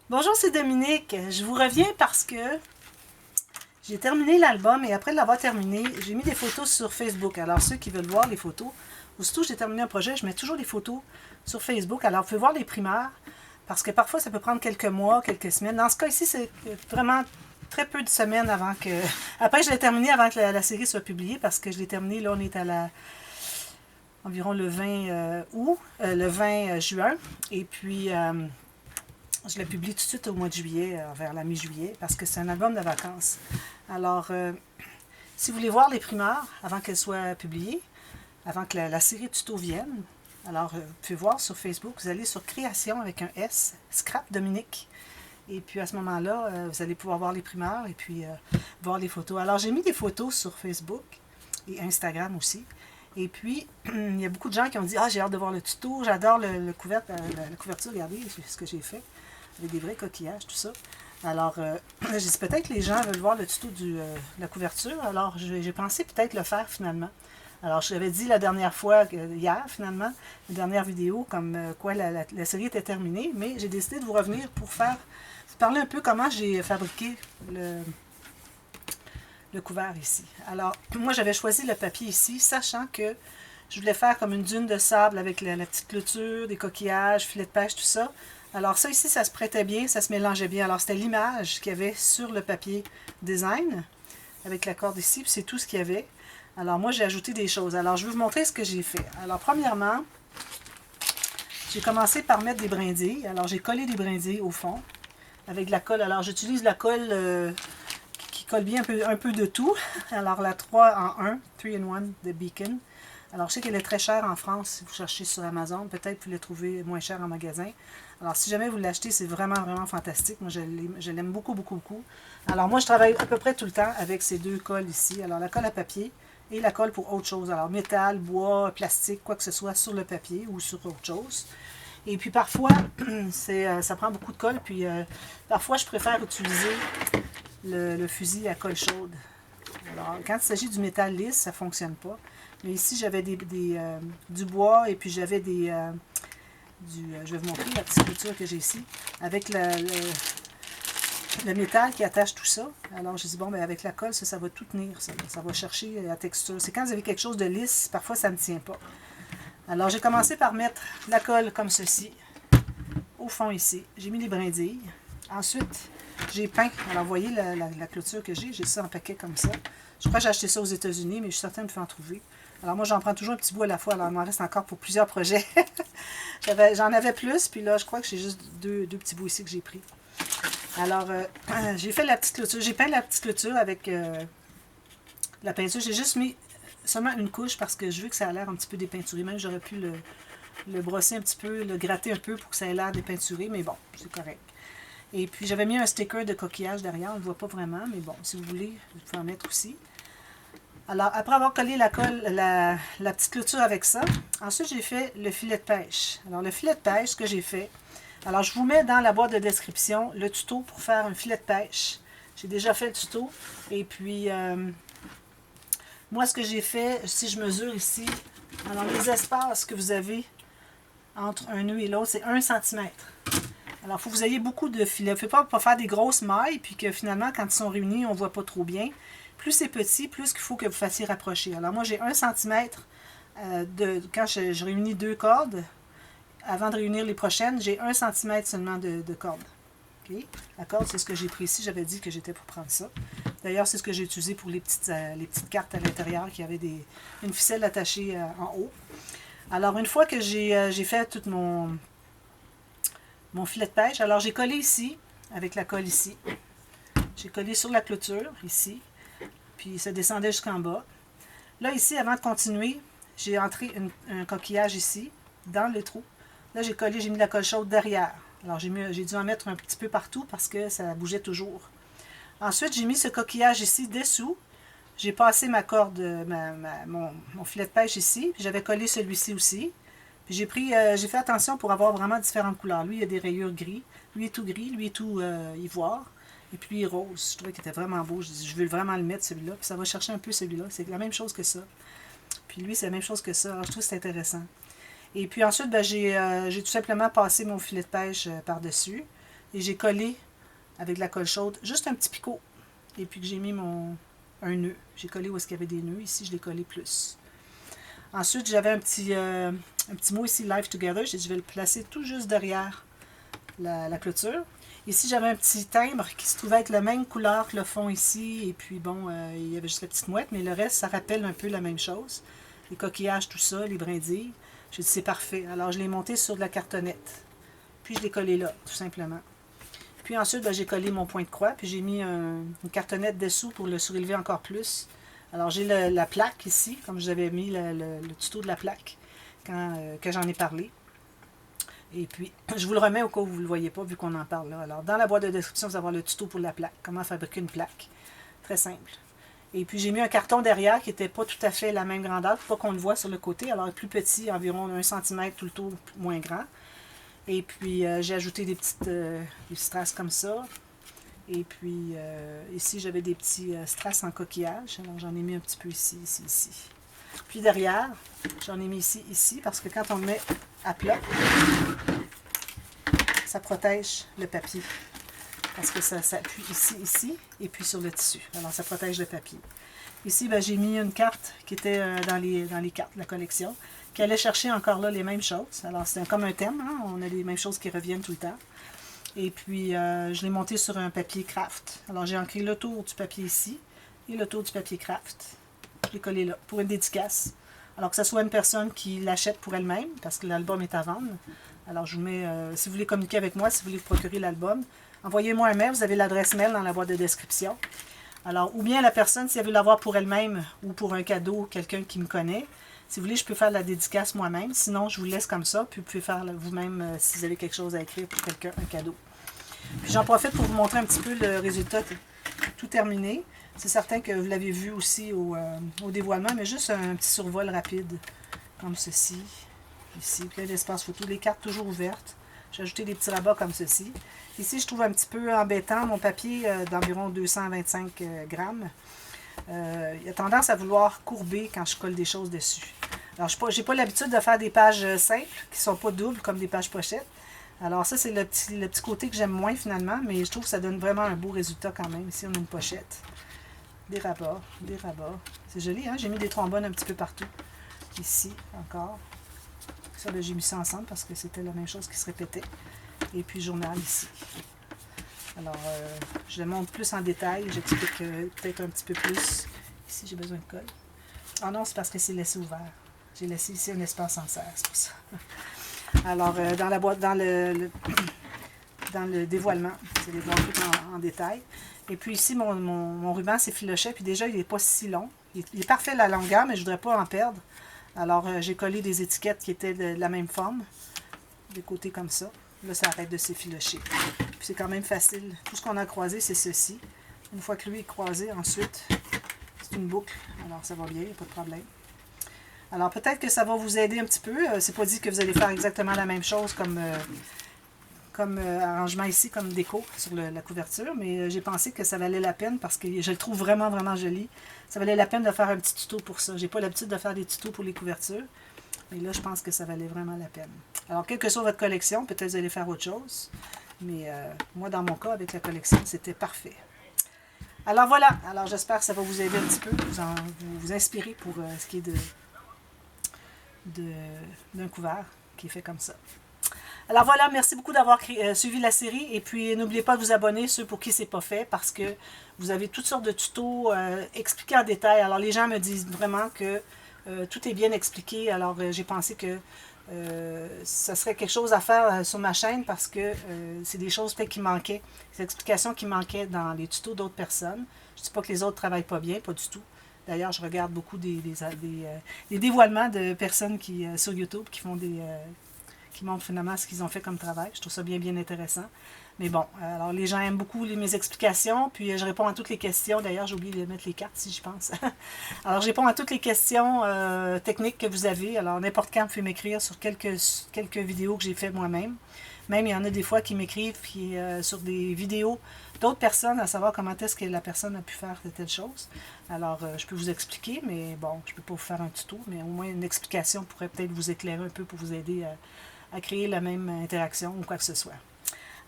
Bonjour, c'est Dominique. Je vous reviens parce que j'ai terminé l'album et après l'avoir terminé, j'ai mis des photos sur Facebook. Alors, ceux qui veulent voir les photos, aussitôt que j'ai terminé un projet, je mets toujours des photos sur Facebook. Alors, vous pouvez voir les primaires parce que parfois, ça peut prendre quelques mois, quelques semaines. Dans ce cas ici, c'est vraiment très peu de semaines avant que... Après, je l'ai terminé avant que la série soit publiée parce que je l'ai terminé, là, on est à la environ le 20 août, le 20 juin. Et puis, je le publie tout de suite au mois de juillet, vers la mi-juillet, parce que c'est un album de vacances. Alors, si vous voulez voir les primeurs avant qu'elles soient publiées, avant que la série tuto vienne, alors vous pouvez voir sur Facebook, vous allez sur Création avec un S, Scrap Dominique. Et puis à ce moment-là, vous allez pouvoir voir les primeurs et puis voir les photos. Alors j'ai mis des photos sur Facebook et Instagram aussi. Et puis, il y a beaucoup de gens qui ont dit « Ah, j'ai hâte de voir le tuto, j'adore la couverture, regardez ce que j'ai fait. » Avec des vrais coquillages, tout ça. Alors, j'ai dit peut-être que les gens veulent voir le tuto de la couverture, alors j'ai pensé peut-être le faire finalement. Alors, je l'avais dit la dernière fois, hier finalement, la dernière vidéo, comme quoi la série était terminée, mais j'ai décidé de vous revenir pour vous parler un peu comment j'ai fabriqué le couvert ici. Alors, moi j'avais choisi le papier ici, sachant que je voulais faire comme une dune de sable avec la petite clôture, des coquillages, filets de pêche, tout ça. Alors ça ici, ça se prêtait bien, ça se mélangeait bien. Alors c'était l'image qu'il y avait sur le papier design, avec la corde ici, puis c'est tout ce qu'il y avait. Alors moi, j'ai ajouté des choses. Alors je vais vous montrer ce que j'ai fait. Alors premièrement, j'ai commencé par mettre des brindilles. Alors j'ai collé des brindilles au fond, avec de la colle. Alors j'utilise la colle qui colle bien un peu de tout. Alors la 3 en 1, 3 in 1 de Beacon. Alors, je sais qu'elle est très chère en France si vous cherchez sur Amazon. Peut-être que vous la trouvez moins chère en magasin. Alors, si jamais vous l'achetez, c'est vraiment, vraiment fantastique. Moi, je l'aime beaucoup, beaucoup, beaucoup. Alors, moi, je travaille à peu près tout le temps avec ces deux colles ici. Alors, la colle à papier et la colle pour autre chose. Alors, métal, bois, plastique, quoi que ce soit sur le papier ou sur autre chose. Et puis, parfois, ça prend beaucoup de colle. Puis, parfois, je préfère utiliser le fusil à colle chaude. Alors, quand il s'agit du métal lisse, ça ne fonctionne pas. Mais ici, j'avais du bois et puis j'avais je vais vous montrer la petite clôture que j'ai ici, avec le métal qui attache tout ça. Alors, j'ai dit, bon, ben, avec la colle, ça va tout tenir, ça va chercher la texture. C'est quand vous avez quelque chose de lisse, parfois, ça ne tient pas. Alors, j'ai commencé par mettre la colle comme ceci, au fond ici. J'ai mis les brindilles. Ensuite, j'ai peint. Alors, vous voyez la clôture que j'ai ça en paquet comme ça. Je crois que j'ai acheté ça aux États-Unis, mais je suis certaine de vous en trouver. Alors, moi, j'en prends toujours un petit bout à la fois. Alors, il m'en reste encore pour plusieurs projets. J'en avais plus, puis là, je crois que j'ai juste deux petits bouts ici que j'ai pris. Alors, j'ai fait la petite clôture. J'ai peint la petite clôture avec la peinture. J'ai juste mis seulement une couche parce que je veux que ça a l'air un petit peu dépeinturé. Même, j'aurais pu le brosser un petit peu, le gratter un peu pour que ça ait l'air dépeinturé, mais bon, c'est correct. Et puis, j'avais mis un sticker de coquillage derrière. On ne le voit pas vraiment, mais bon, si vous voulez, vous pouvez en mettre aussi. Alors, après avoir collé la petite clôture avec ça, ensuite, j'ai fait le filet de pêche. Alors, le filet de pêche, ce que j'ai fait, alors, je vous mets dans la boîte de description le tuto pour faire un filet de pêche. J'ai déjà fait le tuto. Et puis, moi, ce que j'ai fait, si je mesure ici, alors, les espaces que vous avez entre un nœud et l'autre, c'est 1 cm. Alors, il faut que vous ayez beaucoup de filets. Il ne faut pas faire des grosses mailles, puis que finalement, quand ils sont réunis, on ne voit pas trop bien. Plus c'est petit, plus qu'il faut que vous fassiez rapprocher. Alors, moi, j'ai 1 cm quand je réunis deux cordes. Avant de réunir les prochaines, j'ai 1 cm seulement de corde. Okay? La corde, c'est ce que j'ai pris ici. J'avais dit que j'étais pour prendre ça. D'ailleurs, c'est ce que j'ai utilisé pour les petites cartes à l'intérieur qui avaient une ficelle attachée en haut. Alors, une fois que j'ai fait tout mon filet de pêche, alors j'ai collé ici, avec la colle ici. J'ai collé sur la clôture, ici. Puis ça descendait jusqu'en bas. Là, ici, avant de continuer, j'ai entré un coquillage ici, dans le trou. Là, j'ai collé, j'ai mis la colle chaude derrière. Alors, j'ai dû en mettre un petit peu partout parce que ça bougeait toujours. Ensuite, j'ai mis ce coquillage ici dessous. J'ai passé ma corde, mon filet de pêche ici. Puis j'avais collé celui-ci aussi. Puis j'ai fait attention pour avoir vraiment différentes couleurs. Lui, il y a des rayures gris. Lui est tout gris. Lui est tout ivoire. Et puis lui est rose. Je trouvais qu'il était vraiment beau. Je dis, je veux vraiment le mettre celui-là. Puis ça va chercher un peu celui-là. C'est la même chose que ça. Puis lui, c'est la même chose que ça. Alors, je trouve que c'est intéressant. Et puis ensuite, ben, j'ai tout simplement passé mon filet de pêche par-dessus. et j'ai collé avec de la colle chaude juste un petit picot. Et puis que j'ai mis un nœud. J'ai collé où est-ce qu'il y avait des nœuds. Ici, je l'ai collé plus. Ensuite, j'avais un petit mot ici, Live Together. J'ai dit, je vais le placer tout juste derrière la clôture. Ici, j'avais un petit timbre qui se trouvait être la même couleur que le fond ici. Et puis, bon, il y avait juste la petite mouette, mais le reste, ça rappelle un peu la même chose. Les coquillages, tout ça, les brindilles. J'ai dit, c'est parfait. Alors, je l'ai monté sur de la cartonnette. Puis, je l'ai collé là, tout simplement. Puis ensuite, j'ai collé mon point de croix, puis j'ai mis une cartonnette dessous pour le surélever encore plus. Alors, j'ai la plaque ici, comme j'avais mis le tuto de la plaque que j'en ai parlé. Et puis, je vous le remets au cas où vous ne le voyez pas, vu qu'on en parle là. Alors, dans la boîte de description, vous allez avoir le tuto pour la plaque, comment fabriquer une plaque. Très simple. Et puis, j'ai mis un carton derrière qui n'était pas tout à fait la même grandeur, pour pas qu'on le voit sur le côté. Alors, plus petit, environ 1 cm tout le tour, moins grand. Et puis, j'ai ajouté des petites strass comme ça. Et puis, ici, j'avais des petits strass en coquillage. Alors, j'en ai mis un petit peu ici, ici, ici. Puis derrière, j'en ai mis ici, ici, parce que quand on le met à plat, ça protège le papier. Parce que ça s'appuie ici, ici, et puis sur le tissu. Alors, ça protège le papier. Ici, j'ai mis une carte qui était dans les cartes de la collection, qui allait chercher encore là les mêmes choses. Alors, c'est comme un thème, hein? On a les mêmes choses qui reviennent tout le temps. Et puis, je l'ai monté sur un papier craft. Alors, j'ai ancré le tour du papier ici et le tour du papier craft. Je l'ai collé là, pour une dédicace. Alors, que ce soit une personne qui l'achète pour elle-même, parce que l'album est à vendre. Alors, je vous mets, si vous voulez communiquer avec moi, si vous voulez vous procurer l'album, envoyez-moi un mail, vous avez l'adresse mail dans la boîte de description. Alors, ou bien la personne, si elle veut l'avoir pour elle-même ou pour un cadeau, quelqu'un qui me connaît, si vous voulez, je peux faire la dédicace moi-même. Sinon, je vous laisse comme ça, puis vous pouvez faire vous-même si vous avez quelque chose à écrire pour quelqu'un, un cadeau. Puis j'en profite pour vous montrer un petit peu le résultat tout terminé. C'est certain que vous l'avez vu aussi au dévoilement, mais juste un petit survol rapide, comme ceci. Ici, plein d'espace photo, les cartes toujours ouvertes. J'ai ajouté des petits rabats comme ceci. Ici, je trouve un petit peu embêtant mon papier d'environ 225 grammes. Il a tendance à vouloir courber quand je colle des choses dessus. Alors, je n'ai pas l'habitude de faire des pages simples, qui ne sont pas doubles comme des pages pochettes. Alors ça, c'est le petit côté que j'aime moins finalement, mais je trouve que ça donne vraiment un beau résultat quand même. Ici, on a une pochette. Des rabats, des rabats. C'est joli, hein? J'ai mis des trombones un petit peu partout. Ici, encore. Ça, j'ai mis ça ensemble parce que c'était la même chose qui se répétait. Et puis, journal ici. Alors, je le montre plus en détail. J'explique peut-être un petit peu plus. Ici, j'ai besoin de colle. Ah non, c'est parce que c'est laissé ouvert. J'ai laissé ici un espace en serre, c'est pour ça. Alors, dans la boîte, dans le dévoilement, c'est les voir tout en détail. Et puis ici, mon ruban s'effilochait, puis déjà, il n'est pas si long. Il est parfait la longueur, mais je ne voudrais pas en perdre. Alors, j'ai collé des étiquettes qui étaient de la même forme, des côtés comme ça. Là, ça arrête de s'effilocher. Puis c'est quand même facile. Tout ce qu'on a croisé, c'est ceci. Une fois que lui est croisé, ensuite, c'est une boucle. Alors, ça va bien, il n'y a pas de problème. Alors, peut-être que ça va vous aider un petit peu. C'est pas dit que vous allez faire exactement la même chose comme arrangement ici, comme déco sur la couverture, mais j'ai pensé que ça valait la peine parce que je le trouve vraiment, vraiment joli. Ça valait la peine de faire un petit tuto pour ça. J'ai pas l'habitude de faire des tutos pour les couvertures, mais là, je pense que ça valait vraiment la peine. Alors, quelle que soit votre collection, peut-être vous allez faire autre chose, mais moi, dans mon cas, avec la collection, c'était parfait. Alors, voilà. Alors, j'espère que ça va vous aider un petit peu, vous inspirer pour ce qui est d'un couvert qui est fait comme ça. Alors voilà, merci beaucoup d'avoir suivi la série et puis n'oubliez pas de vous abonner, ceux pour qui c'est pas fait, parce que vous avez toutes sortes de tutos expliqués en détail. Alors les gens me disent vraiment que tout est bien expliqué, alors j'ai pensé que ça serait quelque chose à faire sur ma chaîne parce que c'est des choses peut-être qui manquaient, des explications qui manquaient dans les tutos d'autres personnes. Je ne dis pas que les autres ne travaillent pas bien, pas du tout. D'ailleurs, je regarde beaucoup des dévoilements de personnes sur YouTube qui font qui montrent finalement ce qu'ils ont fait comme travail. Je trouve ça bien, bien intéressant. Mais bon, alors les gens aiment beaucoup mes explications, puis je réponds à toutes les questions. D'ailleurs, j'ai oublié de mettre les cartes si je pense. Alors, je réponds à toutes les questions techniques que vous avez. Alors, n'importe quand, vous pouvez m'écrire sur quelques vidéos que j'ai fait moi-même. Même, il y en a des fois qui m'écrivent sur des vidéos d'autres personnes, à savoir comment est-ce que la personne a pu faire de telles choses. Alors, je peux vous expliquer, mais bon, je ne peux pas vous faire un tuto, mais au moins une explication pourrait peut-être vous éclairer un peu pour vous aider à créer la même interaction ou quoi que ce soit.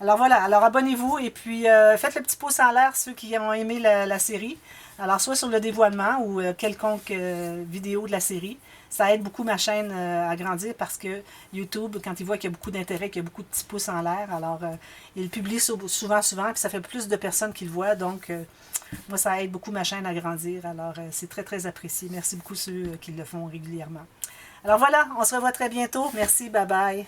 Alors voilà, alors abonnez-vous et puis faites le petit pouce en l'air ceux qui ont aimé la série. Alors soit sur le dévoilement ou quelconque vidéo de la série. Ça aide beaucoup ma chaîne à grandir parce que YouTube, quand il voit qu'il y a beaucoup d'intérêt, qu'il y a beaucoup de petits pouces en l'air, alors il publie souvent, puis ça fait plus de personnes qui le voient. Donc moi, ça aide beaucoup ma chaîne à grandir. Alors c'est très, très apprécié. Merci beaucoup ceux qui le font régulièrement. Alors voilà, on se revoit très bientôt. Merci, bye bye.